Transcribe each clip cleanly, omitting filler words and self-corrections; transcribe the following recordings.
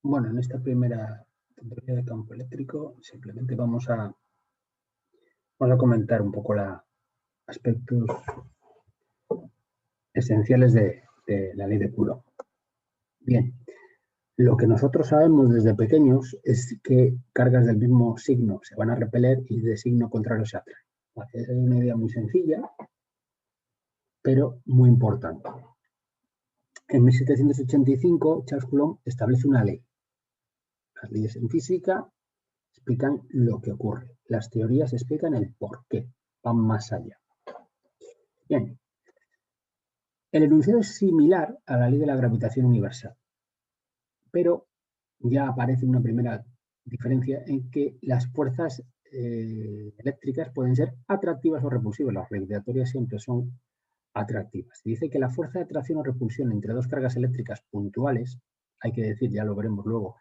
Bueno, en esta primera teoría de campo eléctrico simplemente vamos a comentar un poco aspectos esenciales de la ley de Coulomb. Bien, lo que nosotros sabemos desde pequeños es que cargas del mismo signo se van a repeler y de signo contrario se atraen. Vale, esa es una idea muy sencilla, pero muy importante. En 1785, Charles Coulomb establece una ley. Las leyes en física explican lo que ocurre. Las teorías explican el por qué, van más allá. Bien, el enunciado es similar a la ley de la gravitación universal, pero ya aparece una primera diferencia en que las fuerzas eléctricas pueden ser atractivas o repulsivas. Las gravitatorias siempre son atractivas. Dice que la fuerza de atracción o repulsión entre dos cargas eléctricas puntuales, hay que decir, ya lo veremos luego,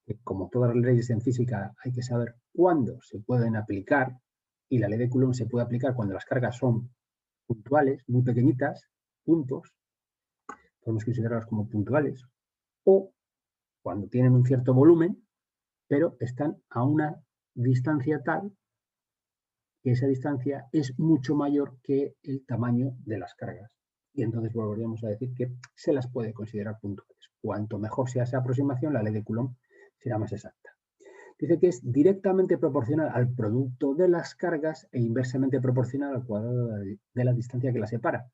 que como todas las leyes en física hay que saber cuándo se pueden aplicar, y la ley de Coulomb se puede aplicar cuando las cargas son puntuales, muy pequeñitas, puntos, podemos considerarlas como puntuales, o cuando tienen un cierto volumen, pero están a una distancia tal que esa distancia es mucho mayor que el tamaño de las cargas. Y entonces volveríamos a decir que se las puede considerar puntuales. Cuanto mejor sea esa aproximación, la ley de Coulomb será más exacta. Dice que es directamente proporcional al producto de las cargas e inversamente proporcional al cuadrado de la distancia que las separa.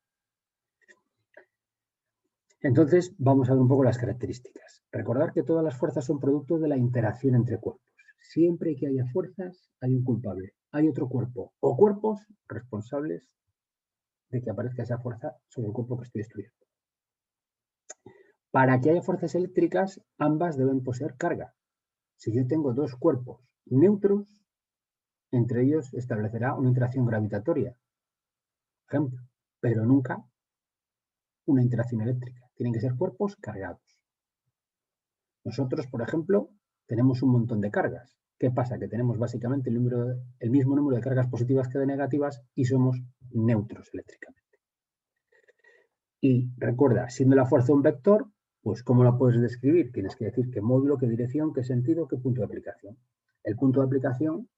Entonces, vamos a ver un poco las características. Recordar que todas las fuerzas son producto de la interacción entre cuerpos. Siempre que haya fuerzas, hay un culpable. Hay otro cuerpo o cuerpos responsables de que aparezca esa fuerza sobre el cuerpo que estoy estudiando. Para que haya fuerzas eléctricas, ambas deben poseer carga. Si yo tengo dos cuerpos neutros, entre ellos establecerá una interacción gravitatoria, por ejemplo, pero nunca una interacción eléctrica. Tienen que ser cuerpos cargados. Nosotros, por ejemplo, tenemos un montón de cargas. ¿Qué pasa? Que tenemos básicamente el mismo número de cargas positivas que de negativas y somos neutros eléctricamente. Y recuerda, siendo la fuerza un vector, pues ¿cómo la puedes describir? Tienes que decir qué módulo, qué dirección, qué sentido, qué punto de aplicación. El punto de aplicación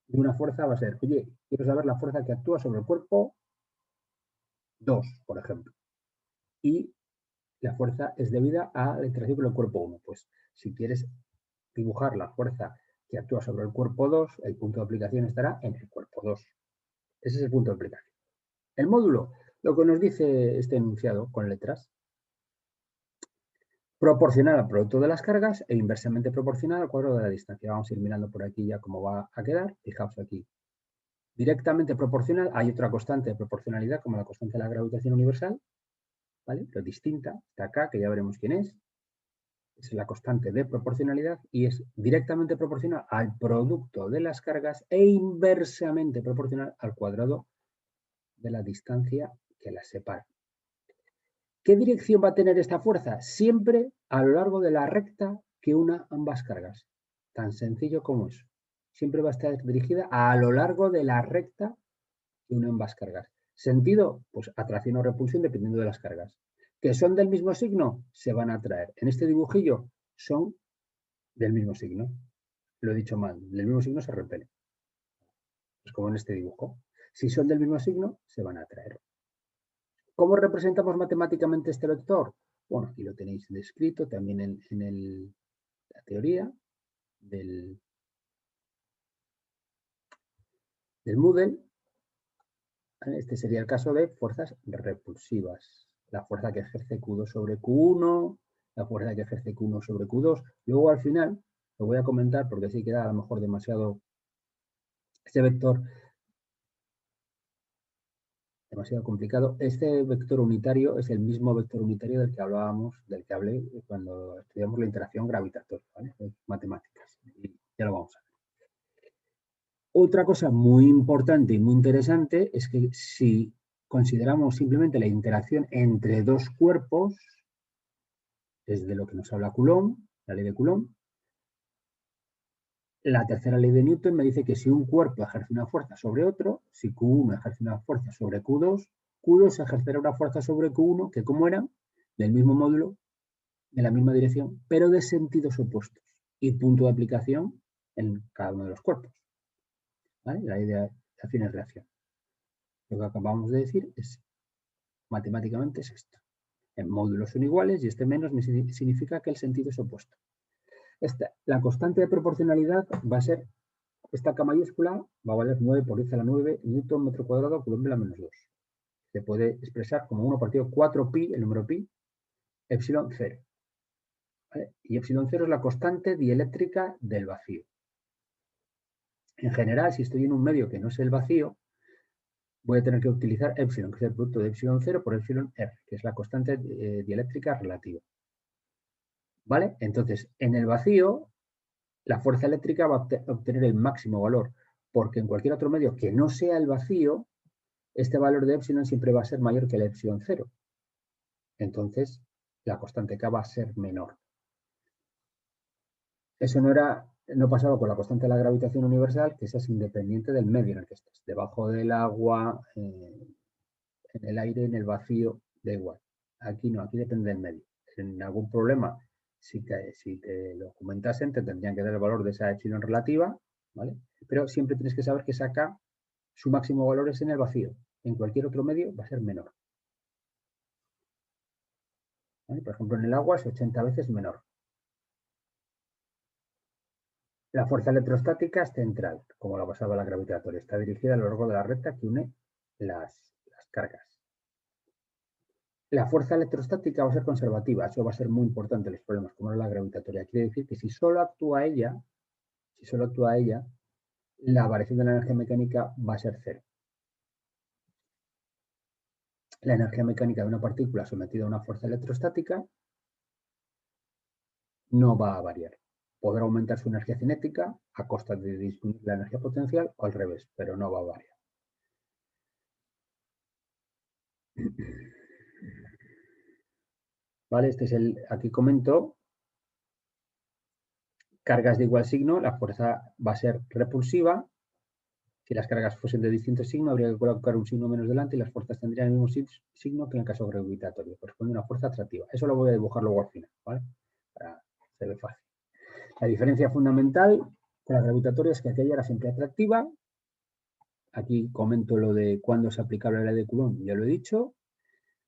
de una fuerza va a ser, oye, quiero saber la fuerza que actúa sobre el cuerpo 2, por ejemplo. Y la fuerza es debida a la interacción con el cuerpo 1. Pues si quieres dibujar la fuerza que actúa sobre el cuerpo 2, el punto de aplicación estará en el cuerpo 2. Ese es el punto de aplicación. El módulo, lo que nos dice este enunciado con letras, proporcional al producto de las cargas e inversamente proporcional al cuadrado de la distancia. Vamos a ir mirando por aquí ya cómo va a quedar. Fijaos aquí. Directamente proporcional, hay otra constante de proporcionalidad como la constante de la gravitación universal, ¿vale? Pero distinta, está acá, que ya veremos quién es la constante de proporcionalidad y es directamente proporcional al producto de las cargas e inversamente proporcional al cuadrado de la distancia que las separa. ¿Qué dirección va a tener esta fuerza? Siempre a lo largo de la recta que una ambas cargas. Tan sencillo como eso. Siempre va a estar dirigida a lo largo de la recta que une ambas cargas. Sentido, pues atracción o repulsión dependiendo de las cargas. ¿Que son del mismo signo? Se van a atraer. En este dibujillo son del mismo signo. Lo he dicho mal, del mismo signo se repelen. Pues como en este dibujo. Si son del mismo signo, se van a atraer. ¿Cómo representamos matemáticamente este vector? Bueno, aquí lo tenéis descrito también en la teoría del Moodle. Este sería el caso de fuerzas repulsivas. La fuerza que ejerce Q2 sobre Q1, la fuerza que ejerce Q1 sobre Q2. Luego al final lo voy a comentar porque así queda a lo mejor demasiado este vector demasiado complicado. Este vector unitario es el mismo vector unitario del que hablábamos, del que hablé cuando estudiamos la interacción gravitatoria, ¿vale? Matemáticas. Y ya lo vamos a ver. Otra cosa muy importante y muy interesante es que si consideramos simplemente la interacción entre dos cuerpos, es de lo que nos habla Coulomb, la ley de Coulomb, la tercera ley de Newton me dice que si un cuerpo ejerce una fuerza sobre otro, si Q1 ejerce una fuerza sobre Q2, Q2 ejercerá una fuerza sobre Q1 que, como era, del mismo módulo en la misma dirección, pero de sentidos opuestos y punto de aplicación en cada uno de los cuerpos. ¿Vale? La idea de acción y reacción. Lo que acabamos de decir es, matemáticamente es esto. En módulos son iguales y este menos significa que el sentido es opuesto. La constante de proporcionalidad va a ser, esta K mayúscula va a valer 9 por 10 a la 9 newton metro cuadrado Coulomb a la menos 2. Se puede expresar como 1 partido 4pi, el número pi, epsilon 0. ¿Vale? Y epsilon 0 es la constante dieléctrica del vacío. En general, si estoy en un medio que no es el vacío, voy a tener que utilizar epsilon, que es el producto de epsilon 0 por epsilon r, que es la constante dieléctrica relativa. ¿Vale? Entonces, en el vacío, la fuerza eléctrica va a obtener el máximo valor, porque en cualquier otro medio que no sea el vacío, este valor de epsilon siempre va a ser mayor que el epsilon 0. Entonces, la constante K va a ser menor. Eso no pasaba con la constante de la gravitación universal, que esa es independiente del medio en el que estés. Debajo del agua, en el aire, en el vacío, da igual. Aquí no, aquí depende del medio. En algún problema, si te lo comentasen, te tendrían que dar el valor de esa epsilon relativa, ¿vale? Pero siempre tienes que saber que esa K, su máximo valor es en el vacío. En cualquier otro medio va a ser menor. ¿Vale? Por ejemplo, en el agua es 80 veces menor. La fuerza electrostática es central, como la pasaba la gravitatoria. Está dirigida a lo largo de la recta que une las cargas. La fuerza electrostática va a ser conservativa. Eso va a ser muy importante en los problemas, como es la gravitatoria. Quiere decir que si solo actúa ella, la variación de la energía mecánica va a ser cero. La energía mecánica de una partícula sometida a una fuerza electrostática no va a variar. Podrá aumentar su energía cinética a costa de disminuir la energía potencial o al revés, pero no va a variar. ¿Vale? Aquí comento cargas de igual signo, la fuerza va a ser repulsiva. Si las cargas fuesen de distinto signo, habría que colocar un signo menos delante y las fuerzas tendrían el mismo signo que en el caso gravitatorio. Corresponde a una fuerza atractiva. Eso lo voy a dibujar luego al final, ¿vale? Se ve fácil. La diferencia fundamental con la gravitatoria es que aquella era siempre atractiva. Aquí comento lo de cuándo es aplicable la ley de Coulomb, ya lo he dicho.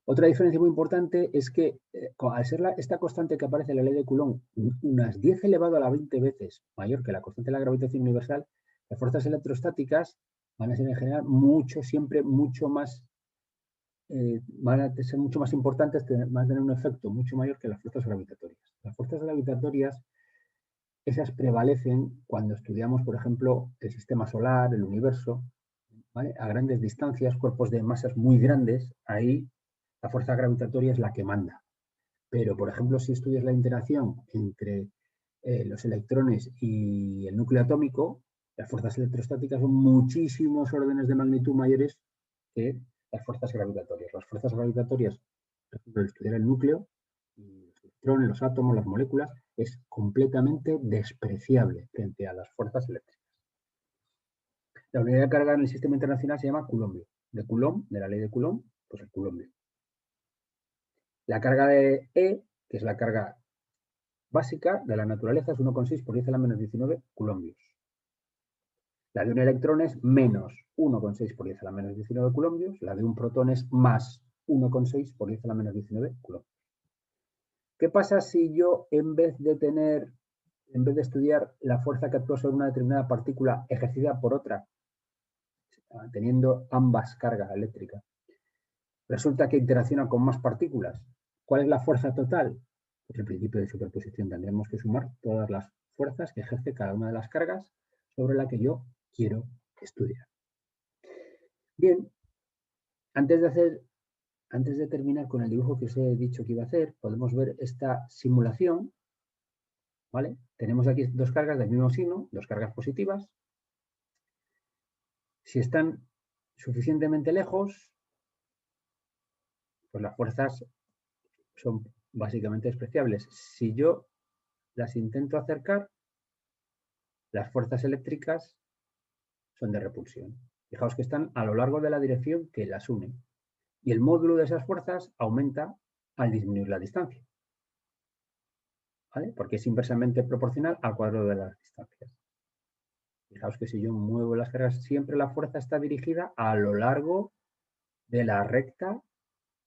Otra diferencia muy importante es que al ser esta constante que aparece en la ley de Coulomb unas 10 elevado a la 20 veces mayor que la constante de la gravitación universal, las fuerzas electrostáticas van a ser en general siempre mucho más, van a ser mucho más importantes, van a tener un efecto mucho mayor que las fuerzas gravitatorias. Las fuerzas gravitatorias, esas prevalecen cuando estudiamos, por ejemplo, el sistema solar, el universo, ¿vale? A grandes distancias, cuerpos de masas muy grandes, ahí la fuerza gravitatoria es la que manda. Pero, por ejemplo, si estudias la interacción entre los electrones y el núcleo atómico, las fuerzas electrostáticas son muchísimos órdenes de magnitud mayores que las fuerzas gravitatorias. Las fuerzas gravitatorias, por ejemplo, al estudiar el núcleo, los electrones, los átomos, las moléculas, es completamente despreciable frente a las fuerzas eléctricas. La unidad de carga en el sistema internacional se llama Coulomb. De Coulomb, de la ley de Coulomb, pues el Coulomb. La carga de E, que es la carga básica de la naturaleza, es 1,6 por 10 a la menos 19 coulombios. La de un electrón es menos 1,6 por 10 a la menos 19 coulombios. La de un protón es más 1,6 por 10 a la menos 19 coulombios. ¿Qué pasa si yo, en vez de estudiar la fuerza que actúa sobre una determinada partícula ejercida por otra, teniendo ambas cargas eléctricas, resulta que interacciona con más partículas? ¿Cuál es la fuerza total? Pues el principio de superposición. Tendremos que sumar todas las fuerzas que ejerce cada una de las cargas sobre la que yo quiero estudiar. Bien, antes de terminar con el dibujo que os he dicho que iba a hacer, podemos ver esta simulación, ¿vale? Tenemos aquí dos cargas del mismo signo, dos cargas positivas. Si están suficientemente lejos, pues las fuerzas son básicamente despreciables. Si yo las intento acercar, las fuerzas eléctricas son de repulsión. Fijaos que están a lo largo de la dirección que las une. Y el módulo de esas fuerzas aumenta al disminuir la distancia. ¿vale? Porque es inversamente proporcional al cuadrado de las distancias. Fijaos que si yo muevo las cargas, siempre la fuerza está dirigida a lo largo de la recta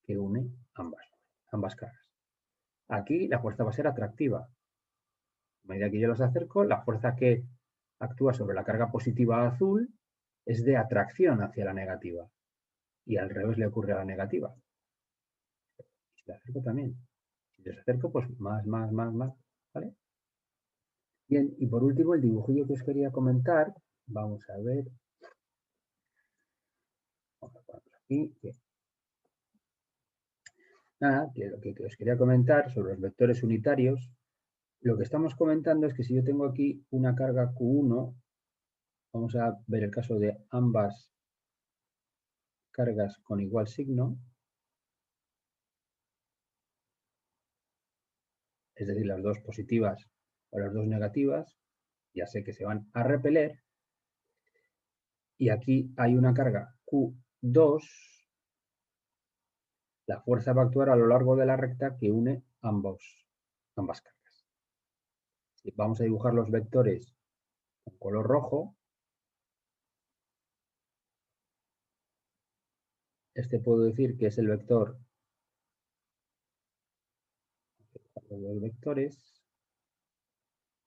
que une ambas cargas. Aquí la fuerza va a ser atractiva. A medida que yo los acerco, la fuerza que actúa sobre la carga positiva azul es de atracción hacia la negativa. Y al revés le ocurre a la negativa. Si la acerco también. Si los acerco, pues más, ¿vale? Bien, y por último, el dibujillo que os quería comentar, vamos a ver. Vamos a ponerlo aquí. Bien. Nada, que lo que os quería comentar sobre los vectores unitarios, lo que estamos comentando es que si yo tengo aquí una carga Q1, vamos a ver el caso de ambas cargas con igual signo, es decir, las dos positivas o las dos negativas, ya sé que se van a repeler, y aquí hay una carga Q2, la fuerza va a actuar a lo largo de la recta que une ambas cargas. Si vamos a dibujar los vectores con color rojo, este puedo decir que es el vector, los vectores,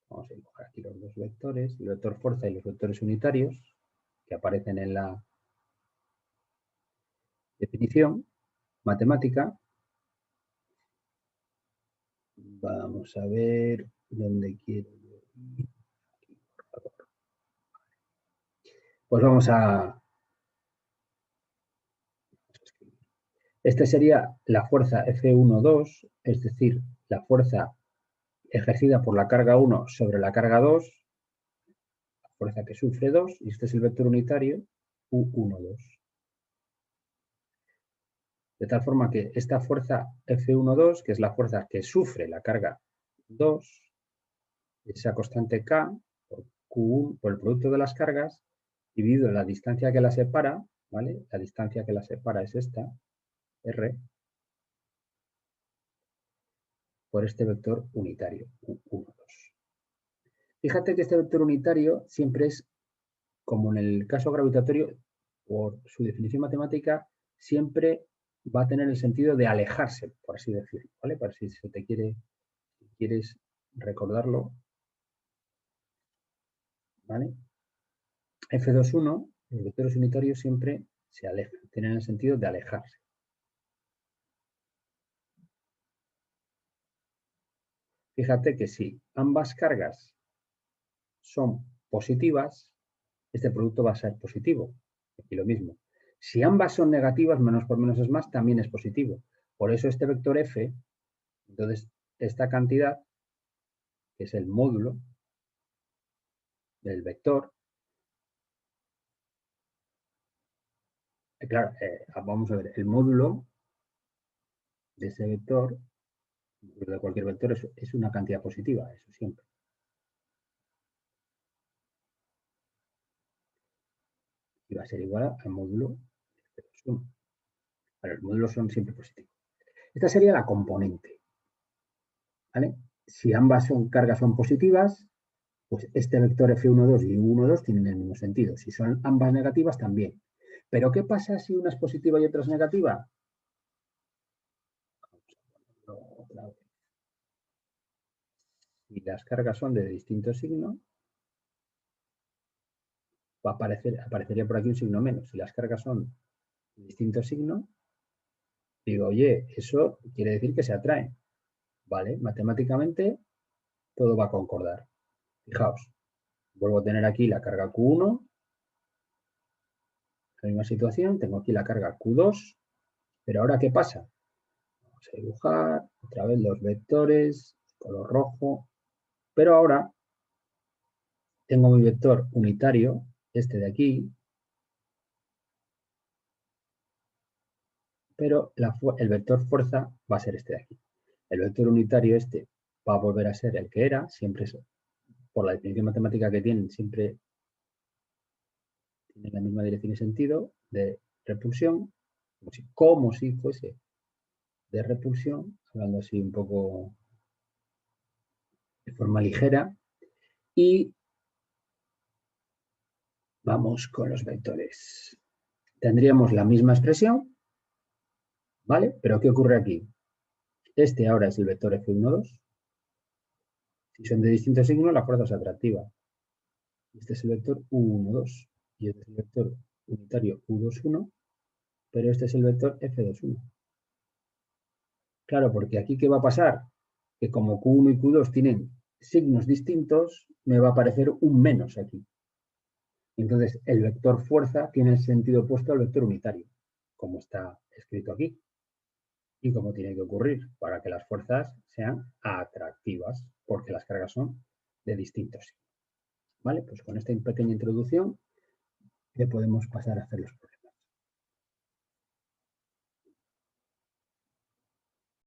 vamos a dibujar aquí los dos vectores, el vector fuerza y los vectores unitarios, que aparecen en la definición matemática. Vamos a ver dónde quiero ir. Aquí, por favor. Pues vamos a escribir. Esta sería la fuerza F1,2, es decir, la fuerza ejercida por la carga 1 sobre la carga 2, la fuerza que sufre 2, y este es el vector unitario U12. De tal forma que esta fuerza F1,2, que es la fuerza que sufre la carga 2, esa constante K por Q1, por el producto de las cargas, dividido en la distancia que la separa, ¿vale? La distancia que la separa es esta, R, por este vector unitario, U12. Fíjate que este vector unitario siempre es, como en el caso gravitatorio, por su definición matemática, siempre va a tener el sentido de alejarse, por así decirlo, ¿vale? Para si se te quieres recordarlo, ¿vale? F2,1, los vectores unitarios siempre se alejan, tienen el sentido de alejarse. Fíjate que si ambas cargas son positivas, este producto va a ser positivo. Aquí lo mismo. Si ambas son negativas, menos por menos es más, también es positivo. Por eso este vector F, entonces esta cantidad, que es el módulo del vector, claro, vamos a ver, el módulo de ese vector, de cualquier vector, es una cantidad positiva, eso siempre. Y va a ser igual al módulo de F2,1. Bueno, los módulos son siempre positivos. Esta sería la componente, ¿vale? Si ambas cargas son positivas, pues este vector F1,2 y U12 tienen el mismo sentido. Si son ambas negativas, también. ¿Pero qué pasa si una es positiva y otra es negativa? Otra vez. Si las cargas son de distinto signo, aparecería por aquí un signo menos. Si las cargas son de distinto signo, digo, oye, eso quiere decir que se atraen. ¿Vale? Matemáticamente todo va a concordar. Fijaos, vuelvo a tener aquí la carga Q1, la misma situación, tengo aquí la carga Q2, pero ahora ¿qué pasa? Vamos a dibujar otra vez los vectores, color rojo, pero ahora tengo mi vector unitario, este de aquí, pero el vector fuerza va a ser este de aquí. El vector unitario este va a volver a ser el que era, siempre es, por la definición matemática que tienen, siempre tiene la misma dirección y sentido de repulsión, como si fuese de repulsión, hablando así un poco forma ligera y vamos con los vectores. Tendríamos la misma expresión, ¿vale? Pero ¿qué ocurre aquí? Este ahora es el vector F12. Si son de distinto signo, la fuerza es atractiva. Este es el vector U12 y este es el vector unitario U21, pero este es el vector F21. Claro, porque aquí ¿qué va a pasar? Que como Q1 y Q2 tienen signos distintos, me va a aparecer un menos aquí. Entonces, el vector fuerza tiene el sentido opuesto al vector unitario, como está escrito aquí. Y como tiene que ocurrir para que las fuerzas sean atractivas, porque las cargas son de distintos signos. ¿Vale? Pues con esta pequeña introducción ya podemos pasar a hacer los problemas.